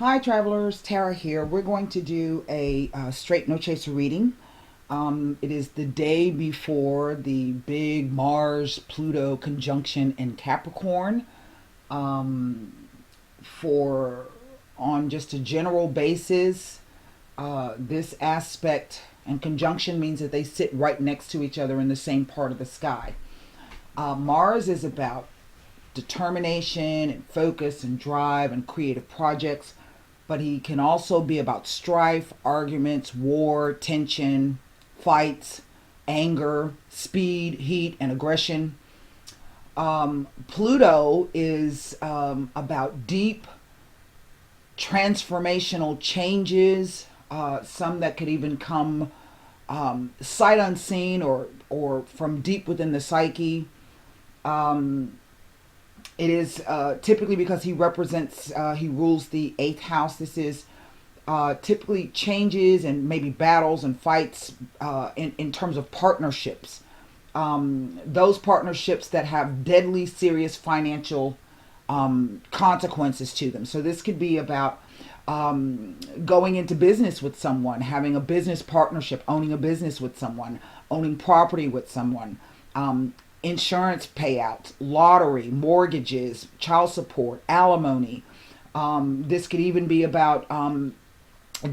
Hi travelers, Tara here. We're going to do a straight no chaser reading. It is the day before the big Mars Pluto conjunction in Capricorn. For on just a general basis, this aspect and conjunction means that they sit right next to each other in the same part of the sky. Mars is about determination and focus and drive and creative projects, but he can also be about strife, arguments, war, tension, fights, anger, speed, heat, and aggression. Pluto is about deep transformational changes, some that could even come sight unseen or from deep within the psyche. It is typically because he represents, he rules the eighth house. This is typically changes and maybe battles and fights in terms of partnerships. Those partnerships that have deadly serious financial consequences to them. So this could be about going into business with someone, having a business partnership, owning a business with someone, owning property with someone, insurance payouts, lottery, mortgages, child support, alimony. This could even be about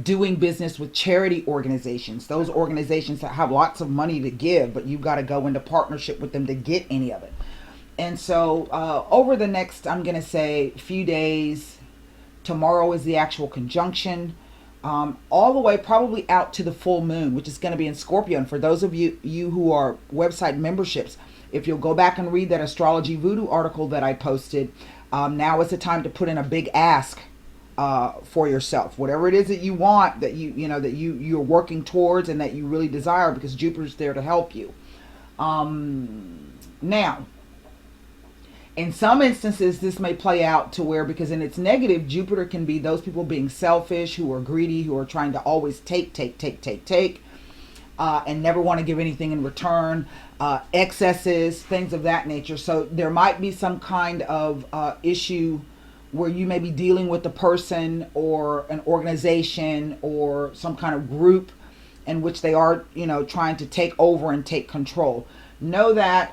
doing business with charity organizations, those organizations that have lots of money to give, but you've got to go into partnership with them to get any of it. And so over the next, I'm going to say, few days, tomorrow is the actual conjunction, all the way probably out to the full moon, which is going to be in Scorpio. And for those of you who are website memberships, if you'll go back and read that Astrology Voodoo article that I posted, now is the time to put in a big ask for yourself. Whatever it is that you want, that you're working towards and that you really desire, because Jupiter's there to help you. Now, in some instances, this may play out to where, because in its negative, Jupiter can be those people being selfish, who are greedy, who are trying to always take, and never want to give anything in return, excesses, things of that nature. So there might be some kind of issue where you may be dealing with a person or an organization or some kind of group in which they are, trying to take over and take control. Know that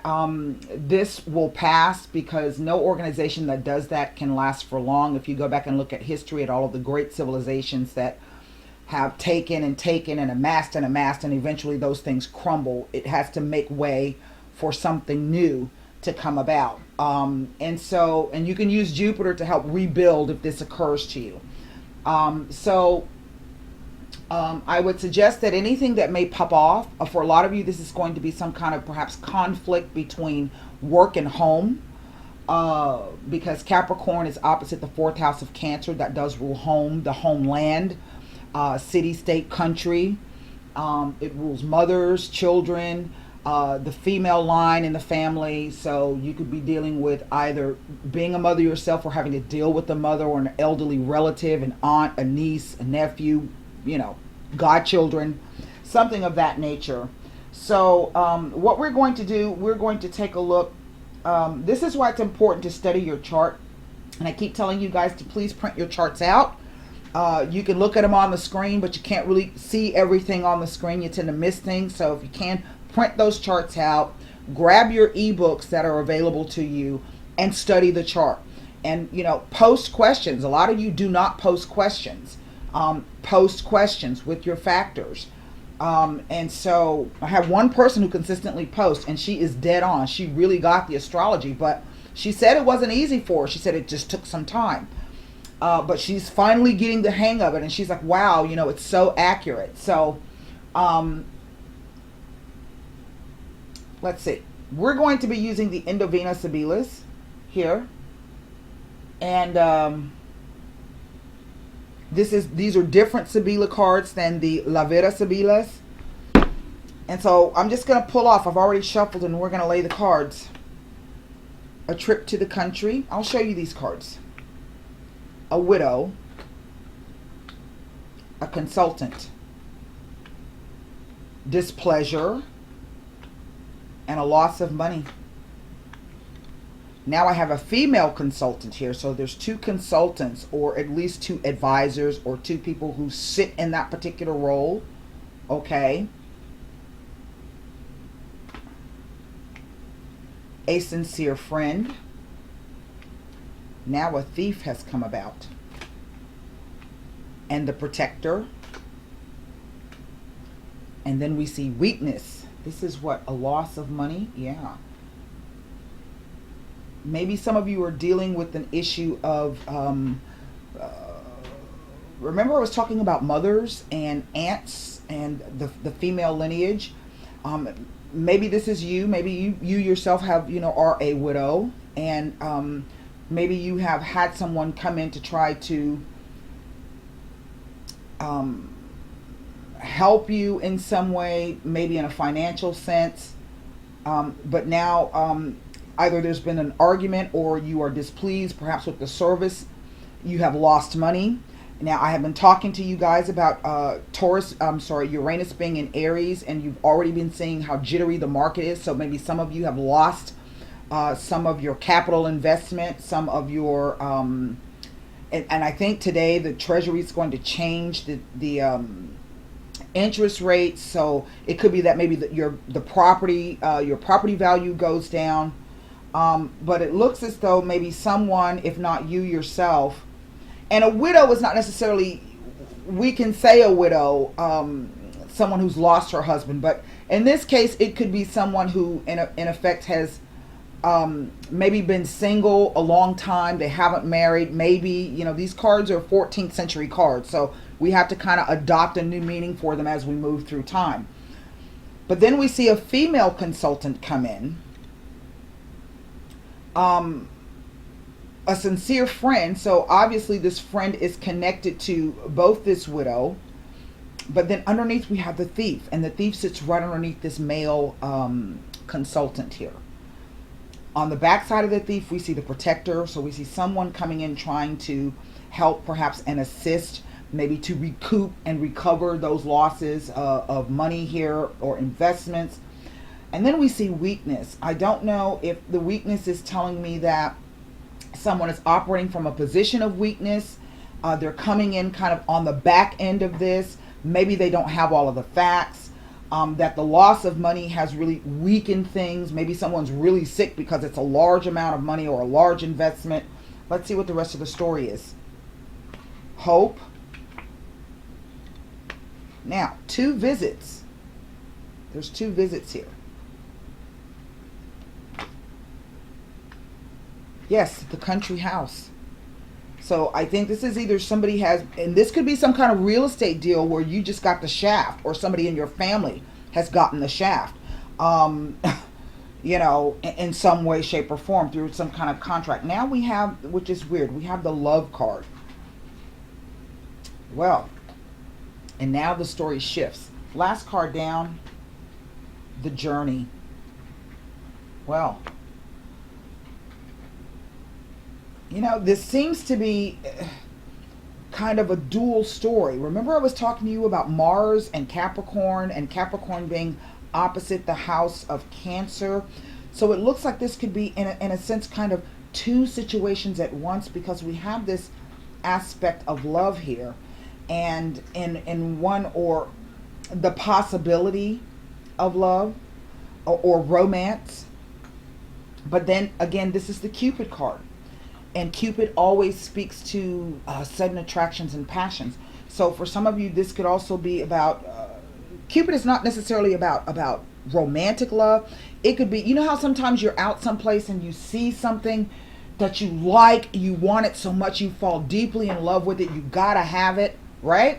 this will pass, because no organization that does that can last for long. If you go back and look at history, at all of the great civilizations that have taken and amassed and eventually those things crumble, it has to make way for something new to come about. And you can use Jupiter to help rebuild if this occurs to you. I would suggest that anything that may pop off, for a lot of you, this is going to be some kind of perhaps conflict between work and home, because Capricorn is opposite the fourth house of Cancer. That does rule home, the homeland, city, state, country. It rules mothers, children, the female line in the family. So you could be dealing with either being a mother yourself or having to deal with a mother or an elderly relative, an aunt, a niece, a nephew, godchildren, something of that nature. So what we're going to do, we're going to take a look. This is why it's important to study your chart. And I keep telling you guys to please print your charts out. You can look at them on the screen, but you can't really see everything on the screen. You tend to miss things. So if you can, print those charts out. Grab your ebooks that are available to you and study the chart. And, post questions. A lot of you do not post questions. Post questions with your factors. And so I have one person who consistently posts, and she is dead on. She really got the astrology, but she said it wasn't easy for her. She said it just took some time. But she's finally getting the hang of it, and she's like, wow, it's so accurate. So let's see. We're going to be using the Indovina Sibilas here. And these are different Sibila cards than the Lavera Sibilas. And so I'm just going to pull off. I've already shuffled, and we're going to lay the cards. A trip to the country. I'll show you these cards. A widow, a consultant, displeasure, and a loss of money. Now I have a female consultant here. So there's two consultants, or at least two advisors, or two people who sit in that particular role. Okay. A sincere friend. Now a thief has come about. And the protector. And then we see weakness. This is what? A loss of money? Yeah. Maybe some of you are dealing with an issue of, remember I was talking about mothers and aunts and the female lineage. Maybe this is you. Maybe you yourself have, are a widow. And maybe you have had someone come in to try to help you in some way, maybe in a financial sense. But now either there's been an argument, or you are displeased perhaps with the service. You have lost money. Now I have been talking to you guys about Uranus being in Aries, and you've already been seeing how jittery the market is. So maybe some of you have lost some of your capital investment, some of your and I think today the Treasury is going to change the interest rates. So it could be that maybe your property value goes down. But it looks as though maybe someone, if not you yourself, and a widow is not necessarily, we can say a widow, someone who's lost her husband, but in this case, it could be someone who in effect has maybe been single a long time. They haven't married. Maybe, these cards are 14th century cards. So we have to kind of adopt a new meaning for them as we move through time. But then we see a female consultant come in. A sincere friend. So obviously this friend is connected to both this widow, but then underneath we have the thief, and the thief sits right underneath this male consultant here. On the back side of the thief, we see the protector. So we see someone coming in trying to help perhaps and assist, maybe to recoup and recover those losses of money here or investments. And then we see weakness. I don't know if the weakness is telling me that someone is operating from a position of weakness. They're coming in kind of on the back end of this. Maybe they don't have all of the facts. That the loss of money has really weakened things. Maybe someone's really sick because it's a large amount of money or a large investment. Let's see what the rest of the story is. Hope. Now, 2 visits. There's 2 visits here. Yes, the country house. So I think this is either somebody has, and this could be some kind of real estate deal where you just got the shaft, or somebody in your family has gotten the shaft, in some way, shape, or form through some kind of contract. Now we have, which is weird, we have the love card. Well, and now the story shifts. Last card down, the journey. Well, this seems to be kind of a dual story. Remember I was talking to you about Mars and Capricorn being opposite the house of Cancer. So it looks like this could be, in a sense, kind of 2 situations at once, because we have this aspect of love here, and in one, or the possibility of love or romance. But then again, this is the Cupid card. And Cupid always speaks to sudden attractions and passions. So for some of you, this could also be about, Cupid is not necessarily about romantic love. It could be, how sometimes you're out someplace and you see something that you like, you want it so much, you fall deeply in love with it, you gotta have it, right?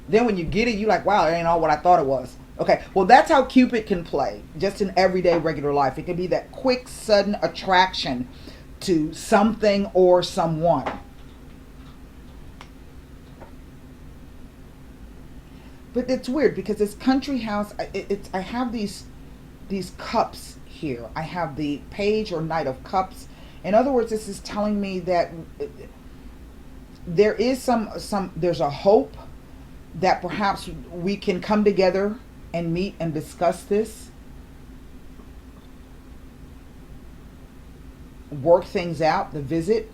Then when you get it, you're like, wow, it ain't all what I thought it was. Okay, well, that's how Cupid can play, just in everyday regular life. It can be that quick, sudden attraction to something or someone. But it's weird because this country house, I have these cups here. I have the Page or Knight of Cups. In other words, this is telling me that there is there's a hope that perhaps we can come together and meet and discuss this. work things out, the visit.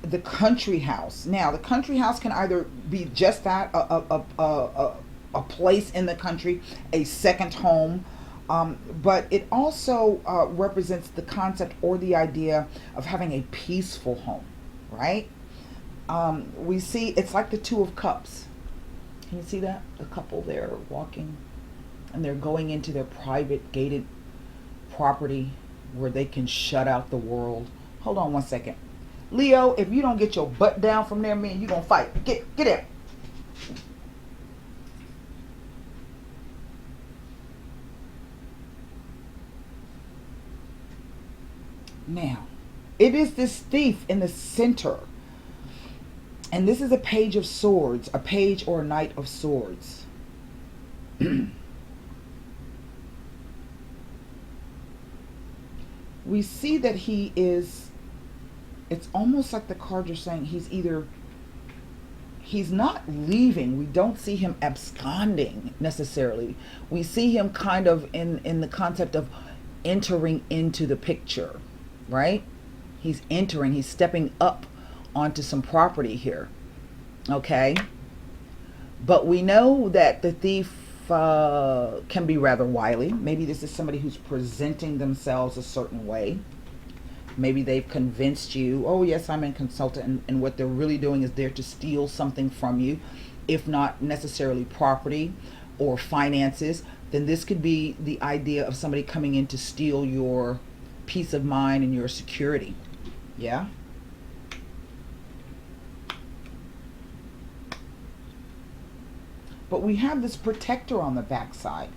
The country house. Now, the country house can either be just that, a place in the country, a second home, but it also represents the concept or the idea of having a peaceful home, right? We see it's like the Two of Cups. Can you see that? The couple there walking, and they're going into their private gated property where they can shut out the world. Hold on one second. Leo, if you don't get your butt down from there, man, you're going to fight. Get out. Now, it is this thief in the center. And this is a page of swords, a page or a knight of swords. We see that he is, it's almost like the cards are saying he's not leaving. We don't see him absconding necessarily. We see him kind of in the concept of entering into the picture, right? He's entering, he's stepping up onto some property here, okay? But we know that the thief can be rather wily. Maybe this is somebody who's presenting themselves a certain way. Maybe they've convinced you, oh yes, I'm a consultant, and what they're really doing is there to steal something from you, if not necessarily property or finances. Then this could be the idea of somebody coming in to steal your peace of mind and your security. Yeah. But we have this protector on the backside.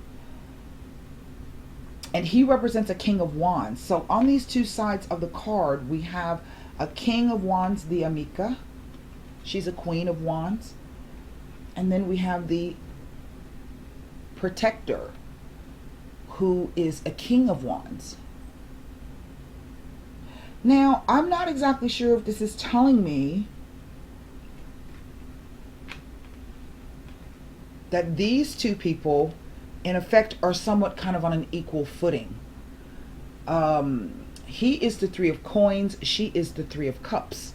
And he represents a King of Wands. So on these two sides of the card, we have a King of Wands, the Amica. She's a Queen of Wands. And then we have the protector, who is a King of Wands. Now, I'm not exactly sure if this is telling me that these two people, in effect, are somewhat kind of on an equal footing. He is the Three of Coins. She is the Three of Cups.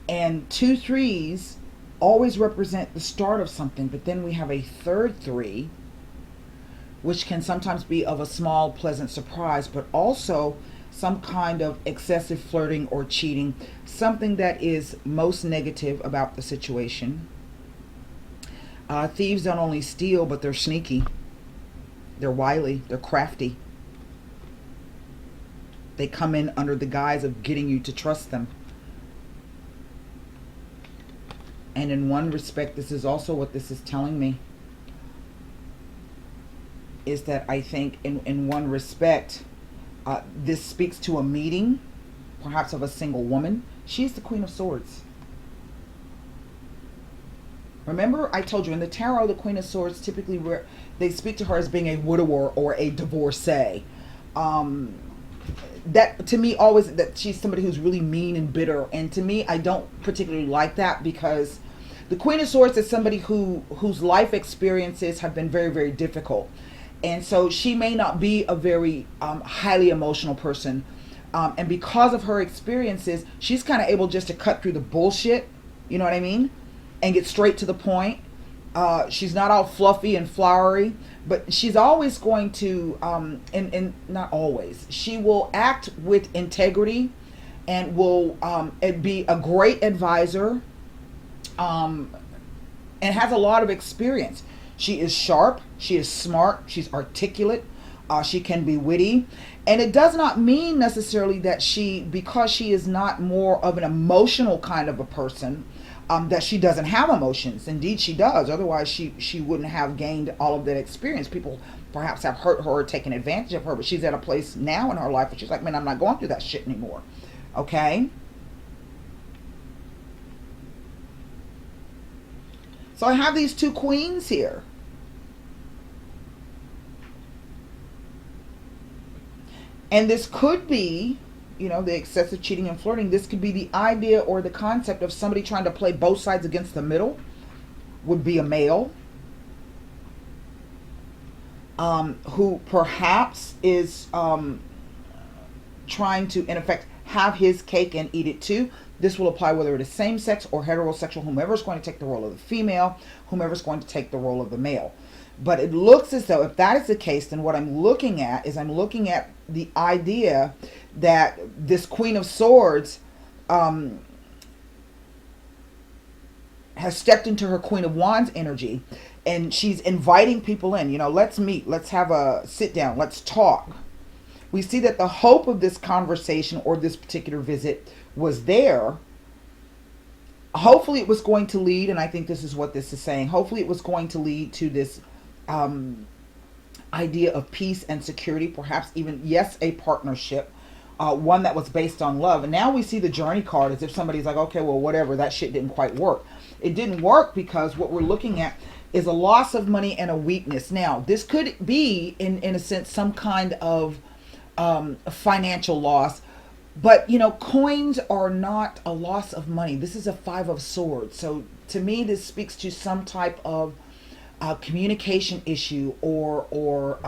And 2 threes always represent the start of something. But then we have a third three, which can sometimes be of a small, pleasant surprise, but also some kind of excessive flirting or cheating. Something that is most negative about the situation. Thieves don't only steal, but they're sneaky. They're wily. They're crafty. They come in under the guise of getting you to trust them. And in one respect, this is also what this is telling me. Is that I think in one respect, this speaks to a meeting, perhaps of a single woman. She's the Queen of Swords. Remember, I told you in the tarot, the Queen of Swords typically they speak to her as being a widower or a divorcee. That to me always that she's somebody who's really mean and bitter, and to me I don't particularly like that, because the Queen of Swords is somebody whose life experiences have been very, very difficult, and so she may not be a very highly emotional person, and because of her experiences, she's kind of able just to cut through the bullshit. You know what I mean? And get straight to the point. She's not all fluffy and flowery, but she's always going to, and not always, she will act with integrity and will be a great advisor, and has a lot of experience. She is sharp, she is smart, she's articulate, she can be witty. And it does not mean necessarily that because she is not more of an emotional kind of a person, that she doesn't have emotions. Indeed, she does. Otherwise, she wouldn't have gained all of that experience. People perhaps have hurt her or taken advantage of her, but she's at a place now in her life where she's like, man, I'm not going through that shit anymore. Okay? So I have these two queens here. And this could be, the excessive cheating and flirting. This could be the idea or the concept of somebody trying to play both sides against the middle. Would be a male who perhaps is trying to, in effect, have his cake and eat it too. This will apply whether it is same sex or heterosexual, whomever is going to take the role of the female, whomever is going to take the role of the male. But it looks as though if that is the case, then what I'm looking at is I'm looking at the idea that this Queen of Swords has stepped into her Queen of Wands energy, and she's inviting people in. You know, let's meet, let's have a sit down, let's talk. We see that the hope of this conversation or this particular visit was there. Hopefully it was going to lead, and I think this is what this is saying, hopefully it was going to lead to this idea of peace and security, perhaps even, yes, a partnership, one that was based on love. And now we see the Journey card as if somebody's like, okay, well, whatever, that shit didn't quite work. It didn't work because what we're looking at is a loss of money and a weakness. Now, this could be, in a sense, some kind of financial loss. But, you know, coins are not a loss of money. This is a Five of Swords. So to me, this speaks to some type of communication issue or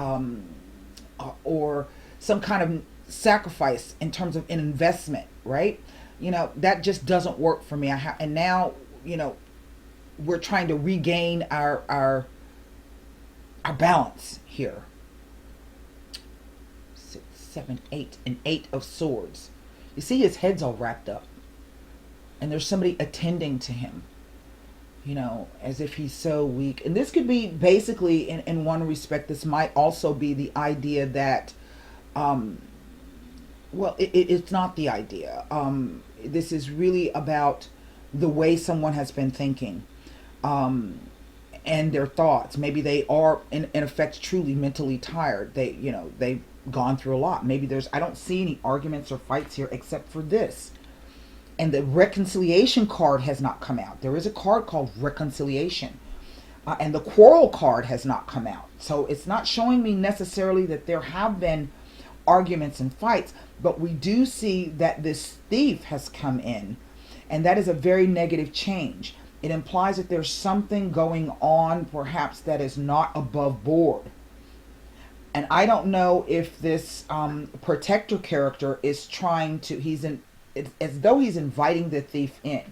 some kind of sacrifice in terms of an investment, right? You know, that just doesn't work for me. And now, you know, we're trying to regain our balance here. 6, 7, 8, and 8 of Swords. You see his head's all wrapped up, and there's somebody attending to him, you know, as if he's so weak. And this could be basically, in one respect, this might also be the idea that, well, it's not the idea. This is really about the way someone has been thinking, and their thoughts. Maybe they are, in effect, truly mentally tired. They've gone through a lot. Maybe I don't see any arguments or fights here except for this. And the reconciliation card has not come out. There is a card called reconciliation. And the quarrel card has not come out. So it's not showing me necessarily that there have been arguments and fights. But we do see that this thief has come in. And that is a very negative change. It implies that there's something going on, perhaps, that is not above board. And I don't know if this protector character is trying to, it's as though he's inviting the thief in.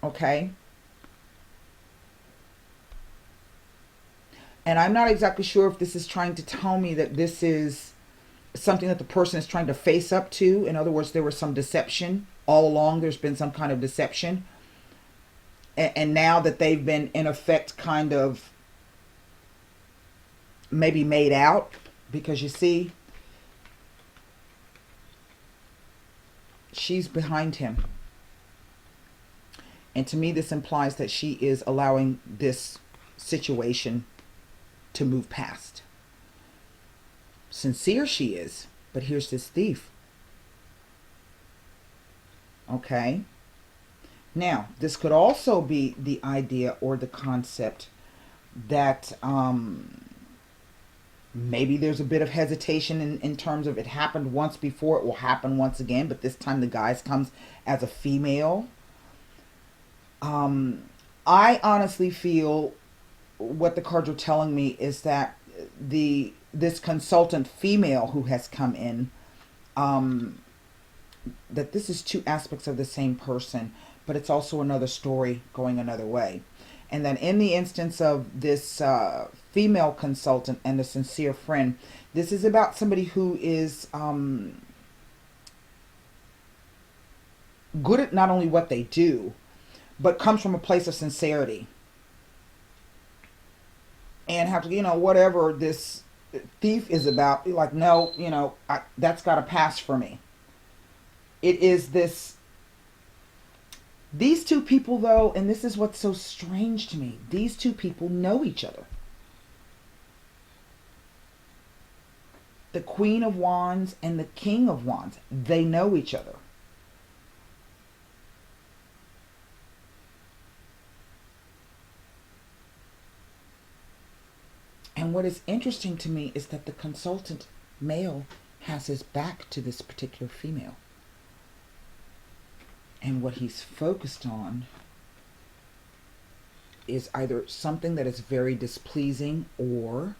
Okay? And I'm not exactly sure if this is trying to tell me that this is something that the person is trying to face up to. In other words, there was some deception all along. There's been some kind of deception. And now that they've been, in effect, kind of maybe made out, because you see, she's behind him. And to me, this implies that she is allowing this situation to move past. Sincere she is, but here's this thief. Okay? Now, this could also be the idea or the concept that maybe there's a bit of hesitation in terms of it happened once before, it will happen once again, but this time the guy comes as a female. I honestly feel what the cards are telling me is that this consultant female who has come in, that this is two aspects of the same person, but it's also another story going another way. And then in the instance of this female consultant and the sincere friend, this is about somebody who is good at not only what they do, but comes from a place of sincerity. And have to, whatever this thief is about, be like, no, that's got to pass for me. It is these two people, though, and this is what's so strange to me, these two people know each other. The Queen of Wands and the King of Wands, they know each other. And what is interesting to me is that the consultant male has his back to this particular female. And what he's focused on is either something that is very displeasing, or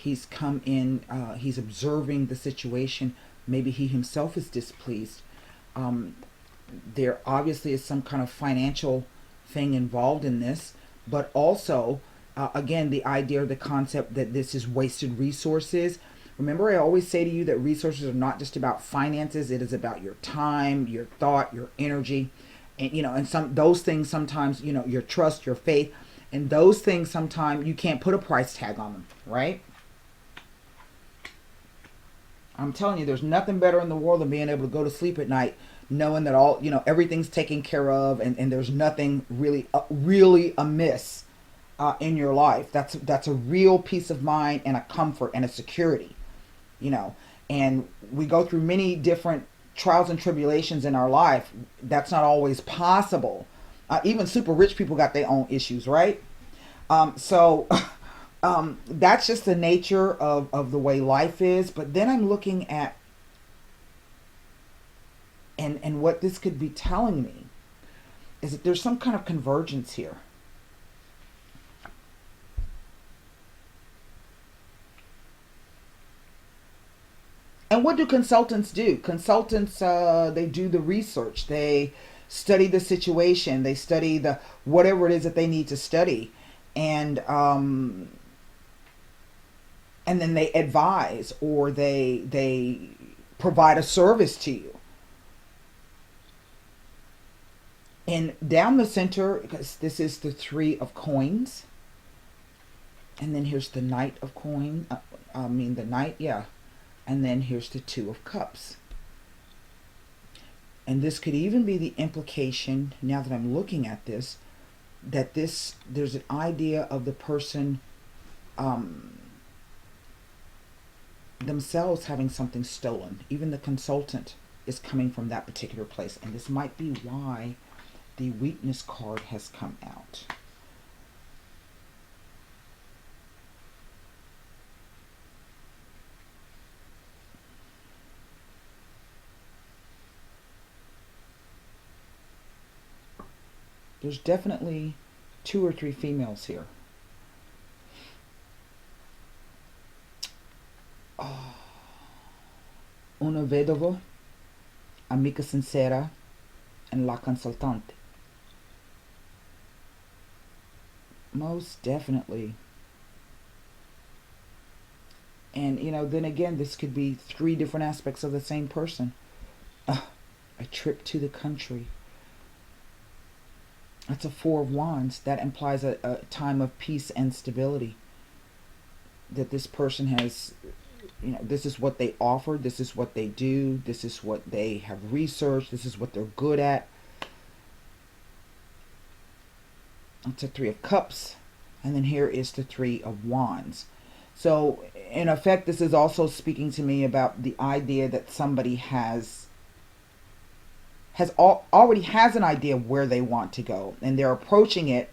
He's come in, he's observing the situation. Maybe he himself is displeased. Um, there obviously is some kind of financial thing involved in this, but also, again, the idea or the concept that this is wasted resources. Remember, I always say to you that resources are not just about finances, it is about your time, your thought, your energy. And and some those things sometimes, your trust, your faith, and those things sometimes you can't put a price tag on them, right? I'm telling you, there's nothing better in the world than being able to go to sleep at night knowing that all, everything's taken care of, and there's nothing really amiss in your life. That's a real peace of mind and a comfort and a security, you know. And we go through many different trials and tribulations in our life. That's not always possible. Even super rich people got their own issues, right? So that's just the nature of the way life is. But then I'm looking at and what this could be telling me is that there's some kind of convergence here. And what do consultants do? Consultants, they do the research. They study the situation. They study the whatever it is that they need to study, and then they advise, or they provide a service to you. And down the center, because this is the Three of Coins, and then here's the Knight of Coin. The Knight, yeah. And then here's the Two of Cups. And this could even be the implication, now that I'm looking at this, that there's an idea of the person themselves having something stolen. Even the consultant is coming from that particular place. And this might be why the weakness card has come out. There's definitely 2 or 3 females here. Uno vedovo, amica sincera, and la consultante. Most definitely. And, then again, this could be 3 different aspects of the same person. A trip to the country. That's a 4 of Wands. That implies a time of peace and stability. That this person has, this is what they offer. This is what they do. This is what they have researched. This is what they're good at. It's a 3 of Cups. And then here is the 3 of Wands. So, in effect, this is also speaking to me about the idea that somebody already has an idea of where they want to go, and they're approaching it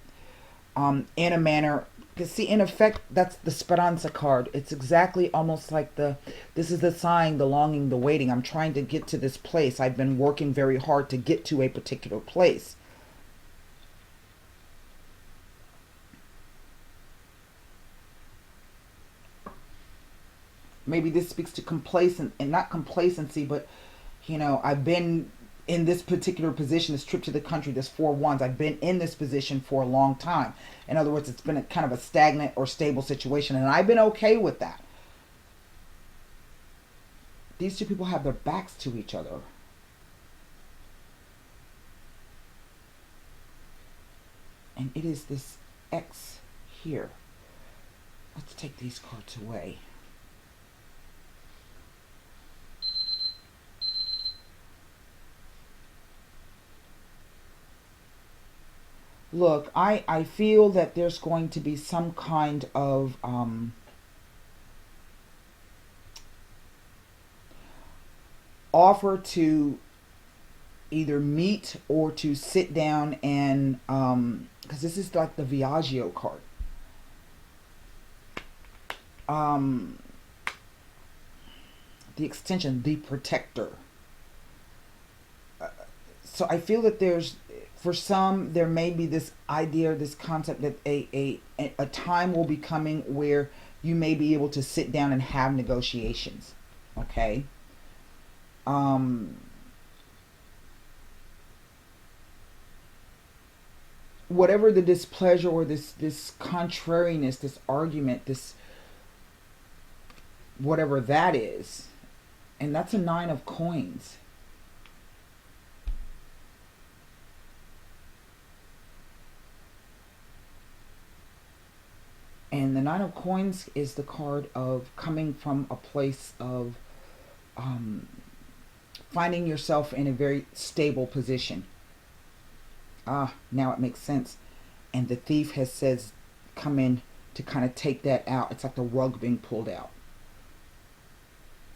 in a manner. Because see, in effect, that's the Speranza card. It's exactly almost like this is the sighing, the longing, the waiting. I'm trying to get to this place. I've been working very hard to get to a particular place. Maybe this speaks to complacent, and not complacency, but I've been in this particular position, this trip to the country, this 4 of Wands. I've been in this position for a long time. In other words, it's been a kind of a stagnant or stable situation, and I've been okay with that. These 2 people have their backs to each other. And it is this X here. Let's take these cards away. Look, I feel that there's going to be some kind of offer to either meet or to sit down and because this is like the Viaggio card. The extension, the protector. So I feel that for some, there may be this idea, this concept that a time will be coming where you may be able to sit down and have negotiations. Okay. Whatever the displeasure or this contrariness, this argument, this whatever that is, and that's a 9 of coins. And the 9 of coins is the card of coming from a place of finding yourself in a very stable position. Now it makes sense. And the thief has says come in to kind of take that out. It's like the rug being pulled out.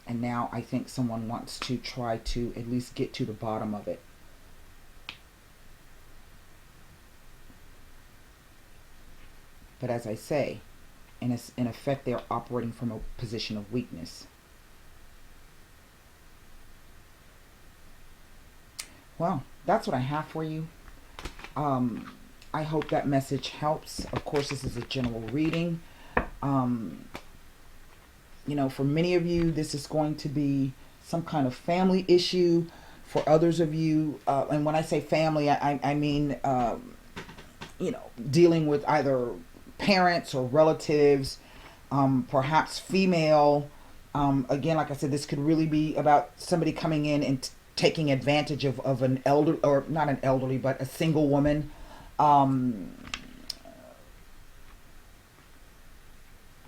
And now I think someone wants to try to at least get to the bottom of it. But as I say, in effect, they're operating from a position of weakness. Well, that's what I have for you. I hope that message helps. Of course, this is a general reading. You know, for many of you, this is going to be some kind of family issue. For others of you, and when I say family, I mean, you know, dealing with either parents or relatives, perhaps female. Again, like I said, this could really be about somebody coming in and taking advantage of an elder, or not an elderly, but a single woman.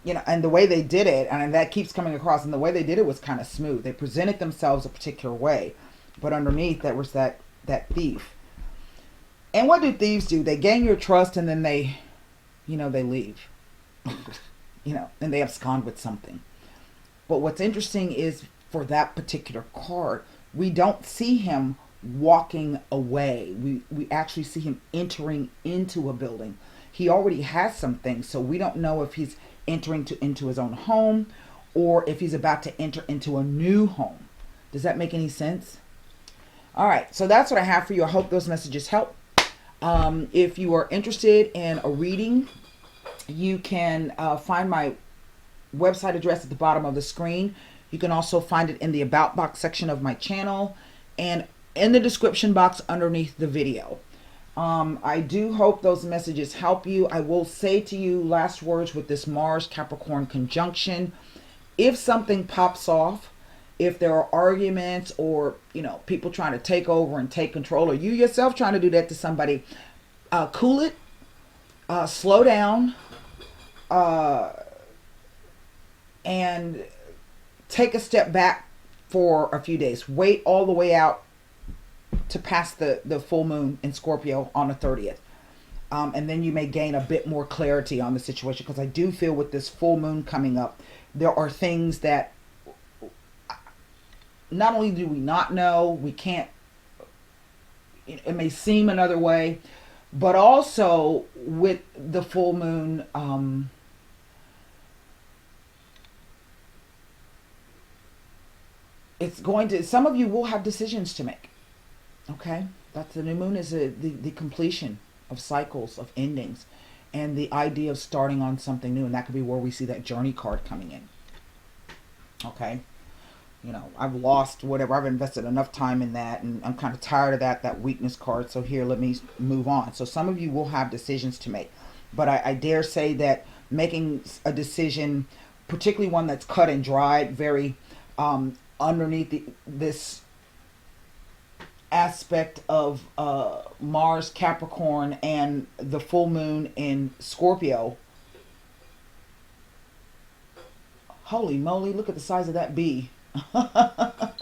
You know, and the way they did it, and that keeps coming across, and the way they did it was kind of smooth. They presented themselves a particular way, but underneath that was that thief. And what do thieves do? They gain your trust, and then they, you know, they leave. You know, and they abscond with something. But what's interesting is for that particular card, we don't see him walking away. We actually see him entering into a building. He already has some things, so we don't know if he's entering into his own home or if he's about to enter into a new home. Does that make any sense? All right, so that's what I have for you. I hope those messages help. If you are interested in a reading, you can find my website address at the bottom of the screen. You can also find it in the About box section of my channel and in the description box underneath the video. I do hope those messages help you. I will say to you, last words with this Mars Capricorn conjunction, if something pops off, if there are arguments or, you know, people trying to take over and take control, or you yourself trying to do that to somebody, cool it, slow down, and take a step back for a few days. Wait all the way out to pass the full moon in Scorpio on the 30th. And then you may gain a bit more clarity on the situation, because I do feel with this full moon coming up, there are things that not only do we not know, we can't, it may seem another way, but also with the full moon, it's going to, some of you will have decisions to make. Okay, that's the new moon is the completion of cycles, of endings, and the idea of starting on something new. And that could be where we see that journey card coming in. Okay, you know, I've lost whatever, I've invested enough time in that, and I'm kind of tired of that weakness card. So here, let me move on. So some of you will have decisions to make, but I dare say that making a decision, particularly one that's cut and dried, very underneath this aspect of Mars Capricorn and the full moon in Scorpio. Holy moly, look at the size of that bee. That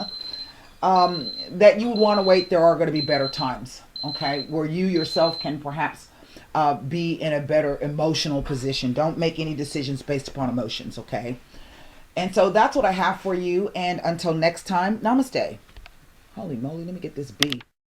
you would want to wait. There are going to be better times, okay, where you yourself can perhaps be in a better emotional position. Don't make any decisions based upon emotions, okay? And so that's what I have for you. And until next time, namaste. Holy moly, let me get this bee.